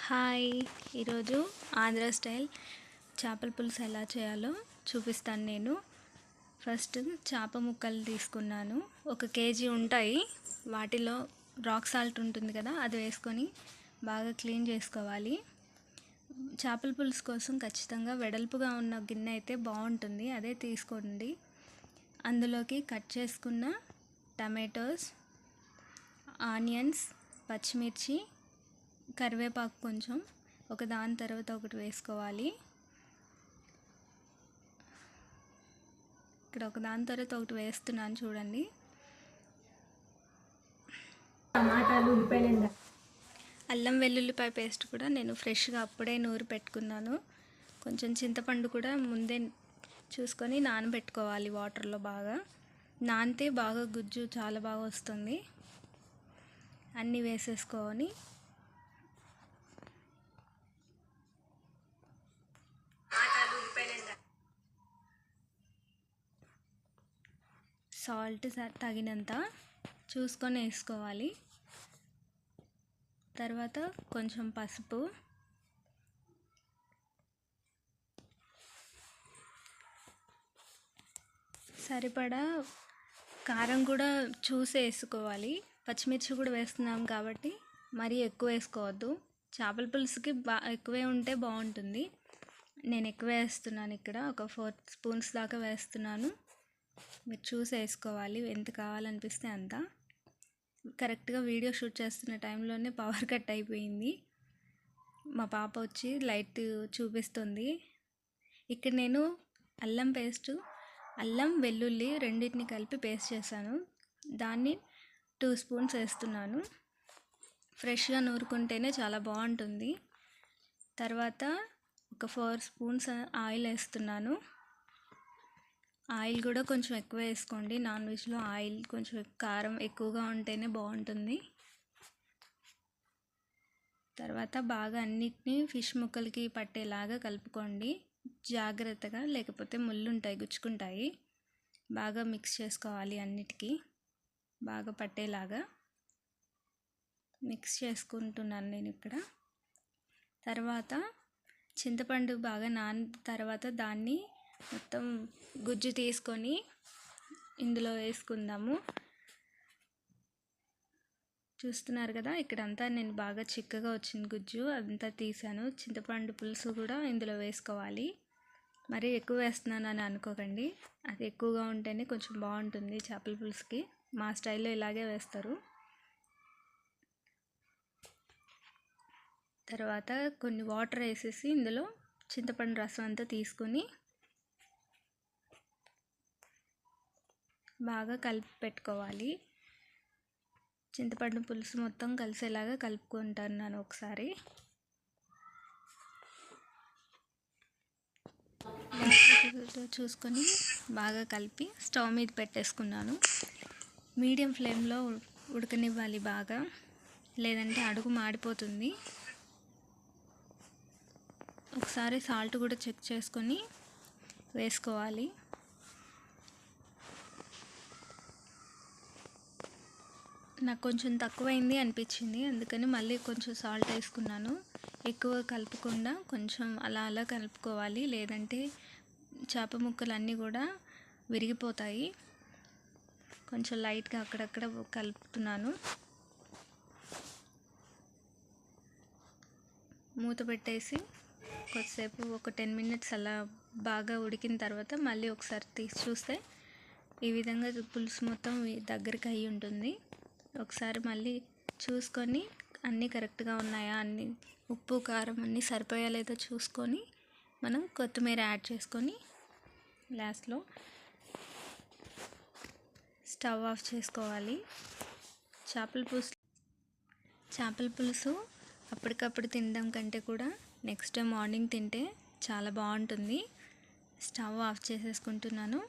Hi, ఈరోజు Andhra style చేపల పులుసు ఎలా చేయాలో చూపిస్తాను నేను. ఫస్ట్ చేప ముక్కలు తీసుకున్నాను. 1 కేజీ ఉంటాయి. వాటిలో రాక్ సాల్ట్ ఉంటుంది కదా, అది వేసుకొని బాగా క్లీన్ చేసుకోవాలి. చేపల పులుసు కోసం ఖచ్చితంగా వెడల్పుగా ఉన్న గిన్నె అయితే బాగుంటుంది, అదే తీసుకోండి. అందులోకి కట్ చేసుకున్న టమాటోస్, ఆనియన్స్, పచ్చిమిర్చి, కరివేపాకు కొంచెం ఒక దాని తర్వాత ఒకటి వేసుకోవాలి. ఇక్కడ ఒక దాని తర్వాత ఒకటి వేస్తున్నాను చూడండి. టమాటాలు, ఉల్లిపాయలు, అల్లం వెల్లుల్లిపాయ పేస్ట్ కూడా నేను ఫ్రెష్గా అప్పుడే నూరి పెట్టుకున్నాను. కొంచెం చింతపండు కూడా ముందే చూసుకొని నానబెట్టుకోవాలి వాటర్లో. బాగా నానితే బాగా గుజ్జు చాలా బాగా వస్తుంది. అన్నీ వేసేసుకొని సాల్ట్ తగినంత చూసుకొని వేసుకోవాలి. తర్వాత కొంచెం పసుపు, సరిపడా కారం కూడా చూసి వేసుకోవాలి. పచ్చిమిర్చి కూడా వేస్తున్నాం కాబట్టి మరీ ఎక్కువ వేసుకోవద్దు. చేపల పులుసుకి ఎక్కువే ఉంటే బాగుంటుంది. నేను ఎక్కువ వేస్తున్నాను, ఇక్కడ ఒక 4 స్పూన్స్ దాకా వేస్తున్నాను. మీరు చూసి వేసుకోవాలి, ఎంత కావాలనిపిస్తే అంత. కరెక్ట్గా వీడియో షూట్ చేస్తున్న టైంలోనే పవర్ కట్ అయిపోయింది. మా పాప వచ్చి లైట్ చూపిస్తుంది. ఇక్కడ నేను అల్లం పేస్టు, అల్లం వెల్లుల్లి రెండింటిని కలిపి పేస్ట్ చేశాను. దాన్ని 2 స్పూన్స్ వేస్తున్నాను. ఫ్రెష్గా నూరుకుంటేనే చాలా బాగుంటుంది. తర్వాత ఒక 4 స్పూన్స్ ఆయిల్ వేస్తున్నాను. ఆయిల్ కూడా కొంచెం ఎక్కువ వేసుకోండి. నాన్ వెజ్లో ఆయిల్ కొంచెం కారం ఎక్కువగా ఉంటేనే బాగుంటుంది. తర్వాత బాగా అన్నిటినీ ఫిష్ ముక్కలకి పట్టేలాగా కలుపుకోండి జాగ్రత్తగా, లేకపోతే ముళ్ళు ఉంటాయి, గుచ్చుకుంటాయి. బాగా మిక్స్ చేసుకోవాలి, అన్నిటికీ బాగా పట్టేలాగా మిక్స్ చేసుకుంటున్నాను నేను ఇక్కడ. తర్వాత చింతపండు బాగా తర్వాత దాన్ని మొత్తం గుజ్జు తీసుకొని ఇందులో వేసుకుందాము. చూస్తున్నారు కదా, ఇక్కడంతా నేను బాగా చిక్కగా వచ్చింది గుజ్జు, అదంతా తీసాను. చింతపండు పులుసు కూడా ఇందులో వేసుకోవాలి. మరీ ఎక్కువ వేస్తున్నాను అని అనుకోకండి, అది ఎక్కువగా ఉంటేనే కొంచెం బాగుంటుంది చేపల పులుసుకి. మా స్టైల్లో ఇలాగే వేస్తారు. తర్వాత కొన్ని వాటర్ వేసేసి ఇందులో చింతపండు రసం అంతా తీసుకొని బాగా కలిపి పెట్టుకోవాలి. చింతపండు పులుసు మొత్తం కలిసేలాగా కలుపుకుంటున్నాను ఒకసారి. చూసుకొని బాగా కలిపి స్టవ్ మీద పెట్టేసుకున్నాను. మీడియం ఫ్లేమ్లో ఉడకనివ్వాలి బాగా, లేదంటే అడుగు మాడిపోతుంది. ఒకసారి సాల్ట్ కూడా చెక్ చేసుకొని వేసుకోవాలి. నాకు కొంచెం తక్కువైంది అనిపించింది, అందుకని మళ్ళీ కొంచెం సాల్ట్ వేసుకున్నాను. ఎక్కువ కలుపుకుండా కొంచెం అలా అలా కలుపుకోవాలి, లేదంటే చేప ముక్కలు అన్నీ కూడా విరిగిపోతాయి. కొంచెం లైట్గా అక్కడక్కడ కలుపుతున్నాను. మూత పెట్టేసి కొద్దిసేపు ఒక 10 మినిట్స్ అలా బాగా ఉడికిన తర్వాత మళ్ళీ ఒకసారి తీసి చూస్తే ఈ విధంగా పులుసు మొత్తం దగ్గరికి అయ్యి ఉంటుంది. ఒకసారి మళ్ళీ చూసుకొని అన్నీ కరెక్ట్గా ఉన్నాయా, అన్నీ ఉప్పు కారం అన్నీ సరిపోయా లేదో చూసుకొని మనం కొత్తిమీర యాడ్ చేసుకొని లాస్ట్లో స్టవ్ ఆఫ్ చేసుకోవాలి. చేపల పులుసు అప్పటికప్పుడు తినడం కంటే కూడా నెక్స్ట్ డే మార్నింగ్ తింటే చాలా బాగుంటుంది. స్టవ్ ఆఫ్ చేసేసుకుంటున్నాను.